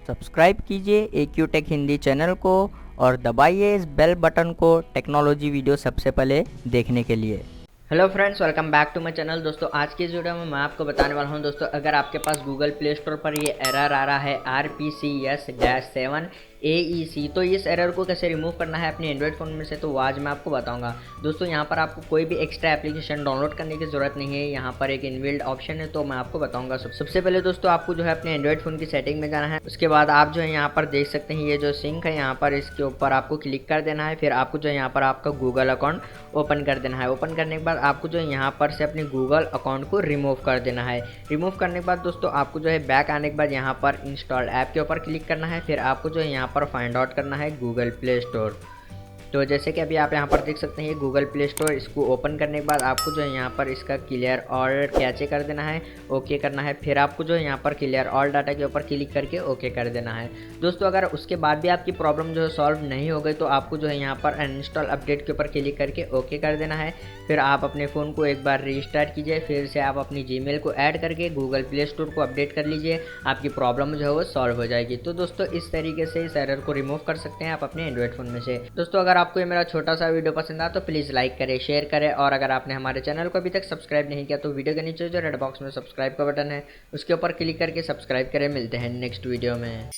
Subscribe कीजिए AQ take Hindi channel को और दबाइए इस बेल बटन को टेक्नोलॉजी वीडियो सबसे पहले देखने के लिए। Hello friends, welcome back to my channel. दोस्तों आज की इस वीडियो में मैं आपको बताने वाला हूं दोस्तों, अगर आपके पास गूगल प्ले स्टोर पर ये एरर आ रहा है RPCS-7 AEC, तो इस एरर को कैसे रिमूव करना है अपने एंड्रॉइड फ़ोन में से, तो आज मैं आपको बताऊंगा। दोस्तों यहाँ पर आपको कोई भी एक्स्ट्रा एप्लीकेशन डाउनलोड करने की ज़रूरत नहीं है, यहाँ पर एक इनबिल्ट ऑप्शन है, तो मैं आपको बताऊंगा। सबसे पहले दोस्तों आपको जो है अपने एंड्रॉइड फ़ोन की सेटिंग में जाना है। उसके बाद आप जो है यहाँ पर देख सकते हैं ये जो सिंक है, यहाँ पर इसके ऊपर आपको क्लिक कर देना है। फिर आपको जो है यहाँ पर आपका गूगल अकाउंट ओपन कर देना है। ओपन करने के बाद आपको जो है यहाँ पर से अपने गूगल अकाउंट को रिमूव कर देना है। रिमूव करने के बाद दोस्तों आपको जो है बैक आने के बाद यहाँ पर इंस्टॉल ऐप के ऊपर क्लिक करना है। फिर आपको जो है यहाँ पर फाइंड आउट करना है गूगल प्ले स्टोर। तो जैसे कि अभी आप यहाँ पर देख सकते हैं ये गूगल प्ले स्टोर, इसको ओपन करने के बाद आपको जो है यहाँ पर इसका क्लियर ऑल कैचे कर देना है, ओके करना है। फिर आपको जो है यहाँ पर क्लियर ऑल डाटा के ऊपर क्लिक करके ओके कर देना है। दोस्तों अगर उसके बाद भी आपकी प्रॉब्लम जो है सॉल्व नहीं हो गई तो आपको जो है यहाँ पर अनइंस्टॉल अपडेट के ऊपर क्लिक करके ओके कर देना है। फिर आप अपने फ़ोन को एक बार रीस्टार्ट कीजिए, फिर से आप अपनी जीमेल को ऐड करके गूगल प्ले स्टोर को अपडेट कर लीजिए, आपकी प्रॉब्लम जो है वो सॉल्व हो जाएगी। तो दोस्तों इस तरीके से इस एरर को रिमूव कर सकते हैं आप अपने एंड्रॉइड फ़ोन में से। दोस्तों अगर आपको ये मेरा छोटा सा वीडियो पसंद आया तो प्लीज़ लाइक करें, शेयर करें, और अगर आपने हमारे चैनल को अभी तक सब्सक्राइब नहीं किया तो वीडियो के नीचे जो रेड बॉक्स में सब्सक्राइब का बटन है उसके ऊपर क्लिक करके सब्सक्राइब करें। मिलते हैं नेक्स्ट वीडियो में।